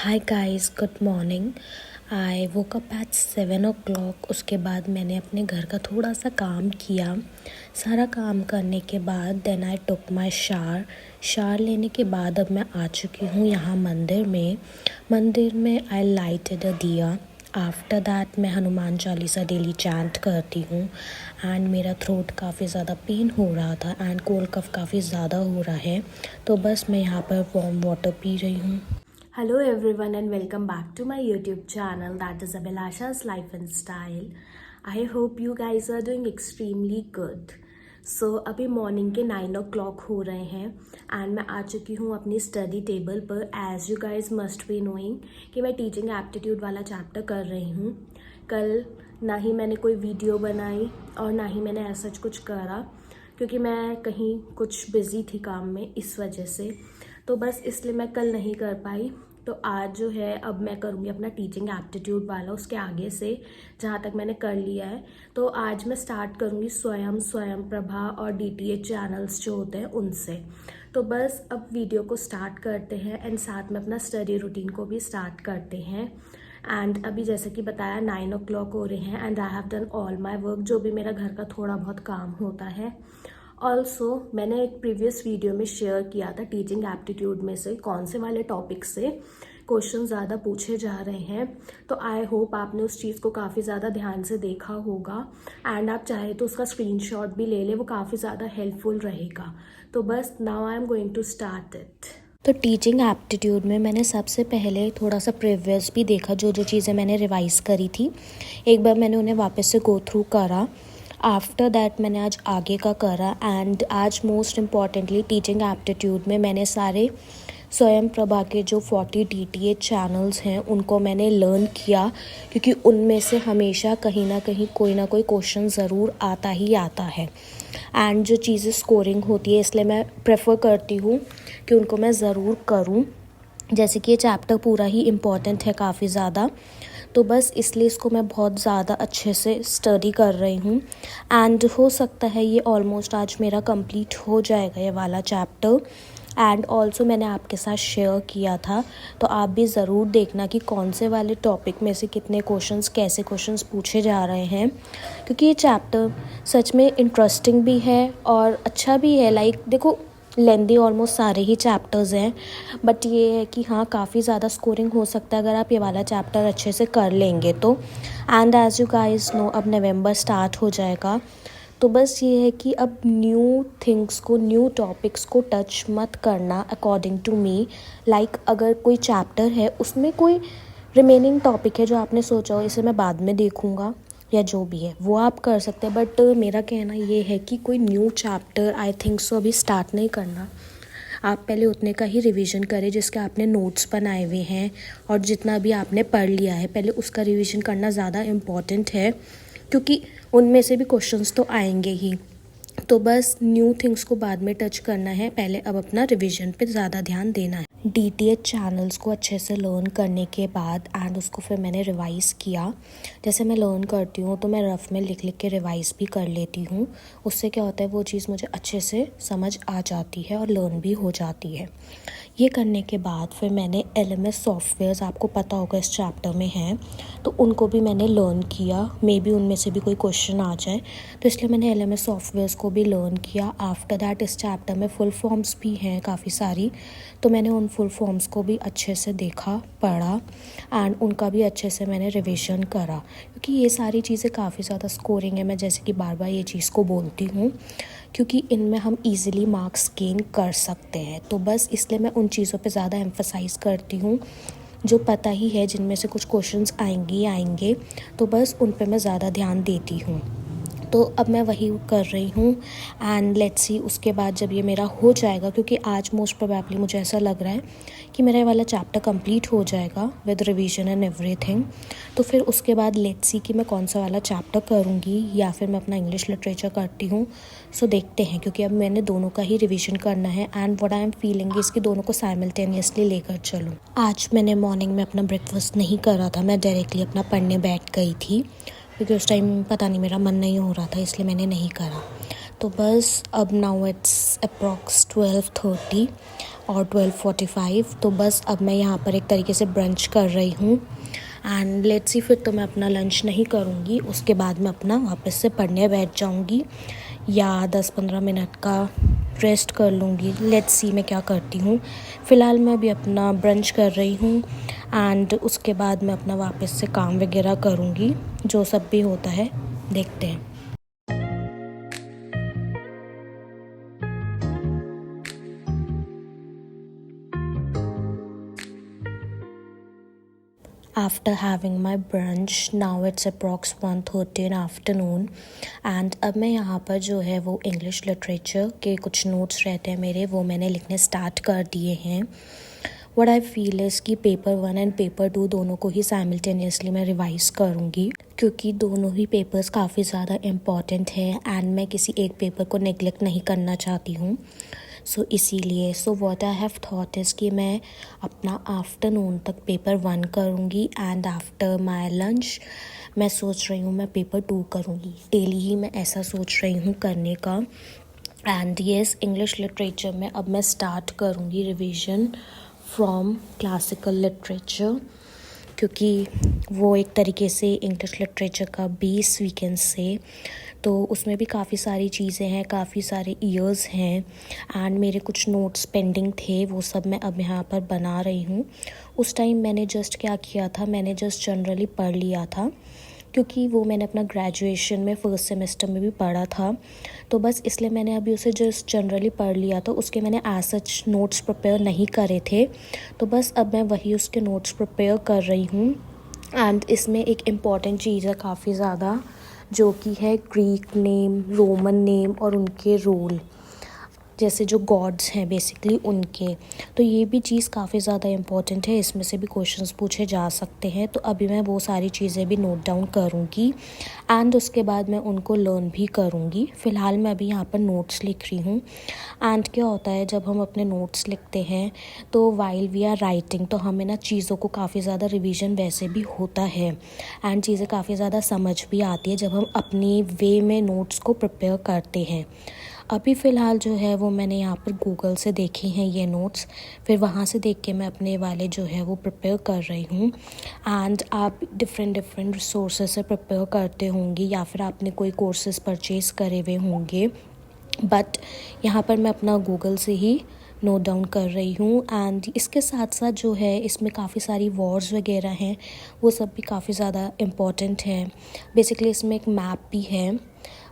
Hi guys, good morning. I woke up at 7 o'clock। उसके बाद मैंने अपने घर का थोड़ा सा काम किया। सारा काम करने के बाद then I took my shower लेने के बाद अब मैं आ चुकी हूँ यहाँ मंदिर में आई लाइटेड अ दिया। आफ्टर दैट मैं हनुमान चालीसा डेली चैंट करती हूँ एंड मेरा थ्रोट काफ़ी ज़्यादा पेन हो रहा था एंड कोल्ड कफ काफ़ी ज़्यादा हो रहा है, तो बस मैं यहाँ पर वार्म वाटर पी रही हूँ। Hello everyone and welcome back to my YouTube channel, that is Abhilasha's Life and Style. I hope you guys are doing extremely good. So अभी मॉर्निंग के 9 o'clock हो रहे हैं एंड मैं आ चुकी हूँ अपनी स्टडी टेबल पर। As you guys must be knowing कि मैं टीचिंग एप्टीट्यूड वाला चैप्टर कर रही हूँ। कल ना ही मैंने कोई वीडियो बनाई और ना ही मैंने ऐसा कुछ करा क्योंकि मैं कहीं कुछ बिज़ी थी काम में, इस वजह से तो बस इसलिए मैं कल नहीं कर पाई। तो आज जो है अब मैं करूँगी अपना टीचिंग एप्टीट्यूड वाला, उसके आगे से जहाँ तक मैंने कर लिया है। तो आज मैं स्टार्ट करूँगी स्वयं प्रभा और DTH चैनल्स जो होते हैं उनसे। तो बस अब वीडियो को स्टार्ट करते हैं एंड साथ में अपना स्टडी रूटीन को भी स्टार्ट करते हैं। एंड अभी जैसे कि बताया 9 o'clock हो रहे हैं and I have done all my work, जो भी मेरा घर का थोड़ा बहुत काम होता है। ऑल्सो मैंने एक प्रीवियस वीडियो में शेयर किया था टीचिंग एप्टीट्यूड में से कौन से वाले टॉपिक से क्वेश्चन ज़्यादा पूछे जा रहे हैं। तो आई होप आपने उस चीज़ को काफ़ी ज़्यादा ध्यान से देखा होगा एंड आप चाहे तो उसका स्क्रीनशॉट भी ले ले, वो काफ़ी ज़्यादा हेल्पफुल रहेगा। तो बस now I am going to start it. तो टीचिंग एप्टीट्यूड में मैंने सबसे पहले थोड़ा सा प्रीवियस भी देखा, जो चीज़ें मैंने रिवाइज़ करी थी एक बार मैंने उन्हें वापस से गो थ्रू करा। आफ्टर दैट मैंने आज आगे का करा एंड आज मोस्ट इम्पॉर्टेंटली टीचिंग एप्टीट्यूड में मैंने सारे स्वयं प्रभा के जो 40 DTH चैनल्स हैं उनको मैंने लर्न किया, क्योंकि उनमें से हमेशा कहीं ना कहीं कोई ना कोई क्वेश्चन ज़रूर आता ही आता है एंड जो चीज़ें स्कोरिंग होती है, इसलिए मैं प्रेफर करती हूँ कि उनको मैं ज़रूर करूँ। जैसे कि ये चैप्टर पूरा ही इम्पॉर्टेंट है काफ़ी ज़्यादा, तो बस इसलिए इसको मैं बहुत ज़्यादा अच्छे से स्टडी कर रही हूँ एंड हो सकता है ये ऑलमोस्ट आज मेरा कंप्लीट हो जाएगा ये वाला चैप्टर। एंड ऑल्सो मैंने आपके साथ शेयर किया था, तो आप भी ज़रूर देखना कि कौन से वाले टॉपिक में से कितने क्वेश्चंस, कैसे क्वेश्चंस पूछे जा रहे हैं, क्योंकि ये चैप्टर सच में इंटरेस्टिंग भी है और अच्छा भी है। लाइक देखो, लेंदी ऑलमोस्ट सारे ही चैप्टर्स हैं, बट ये है कि हाँ काफ़ी ज़्यादा स्कोरिंग हो सकता है अगर आप ये वाला चैप्टर अच्छे से कर लेंगे तो। And as you guys know अब नवंबर स्टार्ट हो जाएगा, तो बस ये है कि अब न्यू थिंग्स को, न्यू टॉपिक्स को टच मत करना अकॉर्डिंग टू मी। लाइक अगर कोई चैप्टर है उसमें कोई रिमेनिंग टॉपिक है जो आपने सोचा हो इसे मैं बाद में देखूँगा या जो भी है वो आप कर सकते हैं, बट मेरा कहना ये है कि कोई new chapter I think so अभी स्टार्ट नहीं करना। आप पहले उतने का ही रिवीजन करें जिसके आपने नोट्स बनाए हुए हैं और जितना भी आपने पढ़ लिया है पहले उसका रिवीजन करना ज़्यादा इम्पॉर्टेंट है, क्योंकि उनमें से भी क्वेश्चंस तो आएंगे ही। तो बस न्यू थिंग्स को बाद में टच करना है, पहले अब अपना रिवीजन पे ज़्यादा ध्यान देना है। DTH चैनल्स को अच्छे से लर्न करने के बाद एंड उसको फिर मैंने रिवाइज़ किया। जैसे मैं लर्न करती हूँ तो मैं रफ़ में लिख लिख के रिवाइज़ भी कर लेती हूँ। उससे क्या होता है, वो चीज़ मुझे अच्छे से समझ आ जाती है और लर्न भी हो जाती है। ये करने के बाद फिर मैंने LMS सॉफ्टवेयर्स, आपको पता होगा इस चैप्टर में हैं, तो उनको भी मैंने लर्न किया। मे बी उनमें से भी कोई क्वेश्चन आ जाए, तो इसलिए मैंने LMS सॉफ्टवेयर्स को भी लर्न किया। आफ्टर दैट इस चैप्टर में फुल फॉर्म्स भी हैं काफ़ी सारी, तो मैंने उन फुल फॉर्म्स को भी अच्छे से देखा, पढ़ा एंड उनका भी अच्छे से मैंने रिविज़न करा, क्योंकि ये सारी चीज़ें काफ़ी ज़्यादा स्कोरिंग है। मैं जैसे कि बार बार ये चीज़ को बोलती हूँ, क्योंकि इनमें हम इजीली मार्क्स गेन कर सकते हैं। तो बस इसलिए मैं उन चीज़ों पे ज़्यादा एम्फसाइज़ करती हूँ जो पता ही है, जिनमें से कुछ क्वेश्चंस आएंगे, तो बस उन पे मैं ज़्यादा ध्यान देती हूँ। तो अब मैं वही कर रही हूँ एंड लेट्स सी उसके बाद जब ये मेरा हो जाएगा, क्योंकि आज मोस्ट प्रोबेबली मुझे ऐसा लग रहा है कि मेरा ये वाला चैप्टर कंप्लीट हो जाएगा विद रिवीजन एंड एवरीथिंग। तो फिर उसके बाद लेट्स सी कि मैं कौन सा वाला चैप्टर करूँगी या फिर मैं अपना इंग्लिश लिटरेचर करती हूँ। सो देखते हैं, क्योंकि अब मैंने दोनों का ही रिवीजन करना है and what I am feeling इसकी दोनों को साइमल्टेनियसली लेकर चलूँ। आज मैंने मॉर्निंग में अपना ब्रेकफास्ट नहीं करा था, मैं डायरेक्टली अपना पढ़ने बैठ गई थी, क्योंकि उस टाइम पता नहीं मेरा मन नहीं हो रहा था, इसलिए मैंने नहीं करा। तो बस अब नाउ इट्स अप्रॉक्स 12:30 और 12:45। तो बस अब मैं यहाँ पर एक तरीके से ब्रंच कर रही हूँ एंड लेट्स सी, फिर तो मैं अपना लंच नहीं करूँगी, उसके बाद मैं अपना वापस से पढ़ने बैठ जाऊँगी या 10-15 मिनट का रेस्ट कर लूँगी। लेट्स सी मैं क्या करती हूँ। फ़िलहाल मैं अभी अपना ब्रंच कर रही हूँ एंड उसके बाद मैं अपना वापस से काम वगैरह करूँगी, जो सब भी होता है देखते हैं। After having my brunch, now it's approx 1:30 in afternoon and अब मैं यहाँ पर जो है वो इंग्लिश लिटरेचर के कुछ नोट्स रहते हैं मेरे, वो मैंने लिखने स्टार्ट कर दिए हैं। व्हाट आई फील इज़ कि पेपर 1 एंड पेपर 2 दोनों को ही साइमल्टेनियसली मैं रिवाइज़ करूँगी, क्योंकि दोनों ही पेपर्स काफ़ी ज़्यादा इम्पॉर्टेंट है एंड मैं किसी एक पेपर को नेगलेक्ट नहीं करना चाहती हूँ। इसीलिए what I have thought is कि मैं अपना आफ्टरनून तक पेपर 1 करूँगी एंड आफ्टर माय लंच मैं सोच रही हूँ मैं पेपर 2 करूँगी। डेली ही मैं ऐसा सोच रही हूँ करने का। एंड येस, इंग्लिश लिटरेचर में अब मैं स्टार्ट करूँगी रिवीजन फ्रॉम क्लासिकल लिटरेचर, क्योंकि वो एक तरीके से इंग्लिश लिटरेचर का बेस वी कैन से, तो उसमें भी काफ़ी सारी चीज़ें हैं, काफ़ी सारे ईयर्स हैं एंड मेरे कुछ नोट्स पेंडिंग थे, वो सब मैं अब यहाँ पर बना रही हूँ। उस टाइम मैंने जस्ट क्या किया था, मैंने जस्ट जनरली पढ़ लिया था, क्योंकि वो मैंने अपना ग्रेजुएशन में फर्स्ट सेमेस्टर में भी पढ़ा था, तो बस इसलिए मैंने अभी उसे जस्ट जनरली पढ़ लिया था। उसके मैंने एज सच नोट्स प्रिपेयर नहीं करे थे, तो बस अब मैं वही उसके नोट्स प्रिपेयर कर रही हूँ। एंड इसमें एक इम्पॉर्टेंट चीज़ है काफ़ी ज़्यादा, जो कि है ग्रीक नेम, रोमन नेम और उनके रोल, जैसे जो गॉड्स हैं बेसिकली उनके, तो ये भी चीज़ काफ़ी ज़्यादा इम्पॉर्टेंट है, इसमें से भी क्वेश्चंस पूछे जा सकते हैं। तो अभी मैं वो सारी चीज़ें भी नोट डाउन करूँगी एंड उसके बाद मैं उनको लर्न भी करूँगी। फ़िलहाल मैं अभी यहाँ पर नोट्स लिख रही हूँ। एंड क्या होता है, जब हम अपने नोट्स लिखते हैं तो वाइल वी आर राइटिंग, तो हमें ना चीज़ों को काफ़ी ज़्यादा रिवीजन वैसे भी होता है एंड चीज़ें काफ़ी ज़्यादा समझ भी आती है जब हम अपनी वे में नोट्स को प्रिपेयर करते हैं। अभी फ़िलहाल जो है वो मैंने यहाँ पर गूगल से देखे हैं ये नोट्स, फिर वहाँ से देख के मैं अपने वाले जो है वो प्रिपेयर कर रही हूँ। एंड आप डिफरेंट रिसोर्सेज से प्रिपेयर करते होंगे या फिर आपने कोई कोर्सेज परचेज़ करे हुए होंगे, बट यहाँ पर मैं अपना गूगल से ही नोट डाउन कर रही हूँ। एंड इसके साथ साथ जो है इसमें काफ़ी सारी वॉर्स वगैरह हैं, वो सब भी काफ़ी ज़्यादा इम्पॉर्टेंट है। बेसिकली इसमें एक मैप भी है,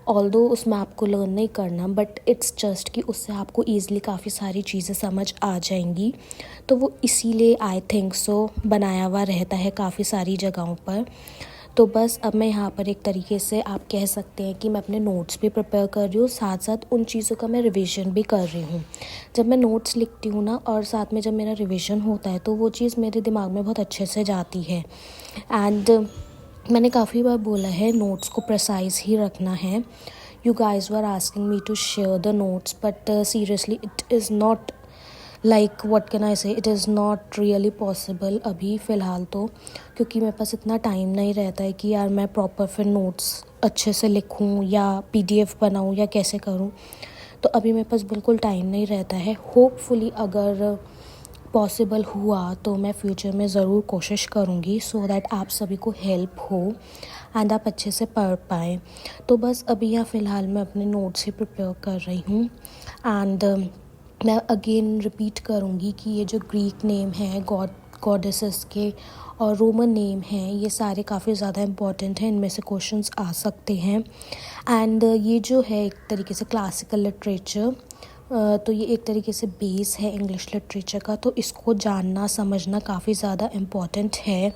ऑल्दो उस मैप को लर्न नहीं करना, बट इट्स जस्ट कि उससे आपको ईज़िली काफ़ी सारी चीज़ें समझ आ जाएंगी, तो वो इसीलिए आई थिंक सो बनाया हुआ रहता है काफ़ी सारी जगहों पर। तो बस अब मैं यहाँ पर एक तरीके से आप कह सकते हैं कि मैं अपने नोट्स भी प्रिपेयर कर रही हूँ, साथ साथ उन चीज़ों का मैं रिवीजन भी कर रही हूँ। जब मैं नोट्स लिखती हूँ ना और साथ में जब मेरा रिवीजन होता है तो वो चीज़ मेरे दिमाग में बहुत अच्छे से जाती है। एंड मैंने काफ़ी बार बोला है नोट्स को प्रिसाइज ही रखना है। You guys were asking me to share the notes, but seriously it is not like what can I say, it is not really possible अभी फ़िलहाल तो, क्योंकि मेरे पास इतना टाइम नहीं रहता है कि यार मैं प्रॉपर फिर नोट्स अच्छे से लिखूं या PDF बनाऊं या कैसे करूं, तो अभी मेरे पास बिल्कुल टाइम नहीं रहता है। होपफुली अगर पॉसिबल हुआ तो मैं फ्यूचर में ज़रूर कोशिश करूँगी सो दैट आप सभी को हेल्प हो एंड आप अच्छे से पढ़ पाएँ। तो बस अभी यहाँ फ़िलहाल मैं अपने नोट्स ही प्रिपेयर कर रही हूँ। एंड मैं अगेन रिपीट करूँगी कि ये जो ग्रीक नेम है गॉडेसेस के और रोमन नेम हैं, ये सारे काफ़ी ज़्यादा इम्पॉर्टेंट हैं, इनमें से क्वेश्चंस आ सकते हैं। एंड ये जो है एक तरीके से क्लासिकल लिटरेचर, तो ये एक तरीके से बेस है इंग्लिश लिटरेचर का, तो इसको जानना समझना काफ़ी ज़्यादा इम्पॉर्टेंट है।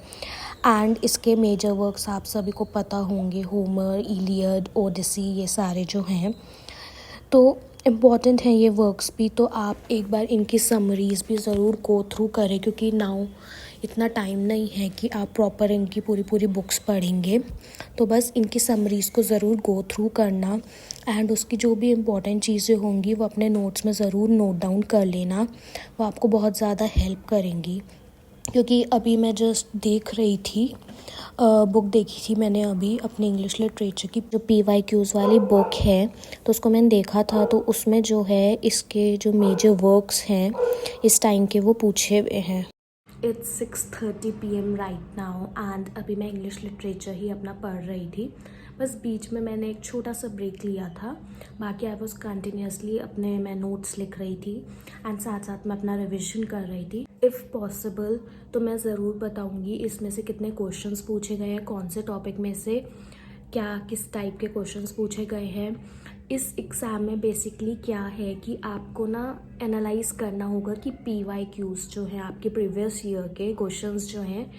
एंड इसके मेजर वर्क्स आप सभी को पता होंगे, होमर, इलियड, ओडिसी, ये सारे जो हैं तो इम्पॉर्टेंट हैं ये वर्क्स भी। तो आप एक बार इनकी समरीज़ भी ज़रूर गो थ्रू करें, क्योंकि नाउ इतना टाइम नहीं है कि आप प्रॉपर इनकी पूरी बुक्स पढ़ेंगे, तो बस इनकी समरीज़ को ज़रूर गो थ्रू करना एंड उसकी जो भी इम्पॉर्टेंट चीज़ें होंगी वो अपने नोट्स में ज़रूर नोट डाउन कर लेना, वो आपको बहुत ज़्यादा हेल्प करेंगी। क्योंकि अभी मैं जस्ट देख रही थी, बुक देखी थी मैंने अभी अपने इंग्लिश लिटरेचर की, जो PYQs वाली बुक है, तो उसको मैंने देखा था। तो उसमें जो है इसके जो मेजर वर्क्स हैं इस टाइम के वो पूछे हुए हैं। It's 6:30 PM right now and अभी मैं इंग्लिश लिटरेचर ही अपना पढ़ रही थी। बस बीच में मैंने एक छोटा सा ब्रेक लिया था, बाकी आई वॉज कंटिन्यूसली अपने मैं नोट्स लिख रही थी एंड साथ साथ मैं अपना रिविजन कर रही थी। इफ़ पॉसिबल तो मैं ज़रूर बताऊंगी इसमें से कितने क्वेश्चंस पूछे गए हैं, कौन से टॉपिक में से क्या किस टाइप के क्वेश्चंस पूछे गए हैं। इस एग्ज़ाम में बेसिकली क्या है कि आपको ना एनालाइज करना होगा कि PYQs जो हैं आपके प्रीवियस ईयर के क्वेश्चंस जो हैं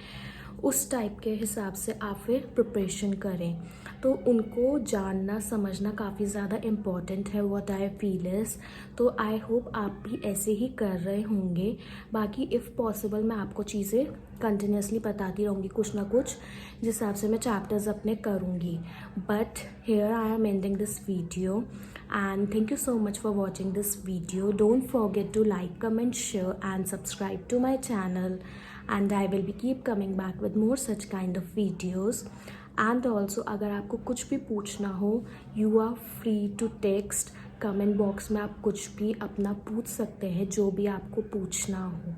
उस टाइप के हिसाब से आप फिर प्रिपरेशन करें। तो उनको जानना समझना काफ़ी ज़्यादा इम्पॉर्टेंट है, व्हाट आई फील इज़। तो आई होप आप भी ऐसे ही कर रहे होंगे। बाकी इफ़ पॉसिबल मैं आपको चीज़ें कंटिन्यूसली बताती रहूँगी कुछ ना कुछ, जिस हिसाब से मैं चैप्टर्स अपने करूँगी। But here I am ending this video and thank you so much for watching this video. Don't forget to like, comment, share and subscribe to my channel, and I will be keep coming back with more such kind of videos. And also अगर आपको कुछ भी पूछना हो, you are free to text, comment box में आप कुछ भी अपना पूछ सकते हैं, जो भी आपको पूछना हो।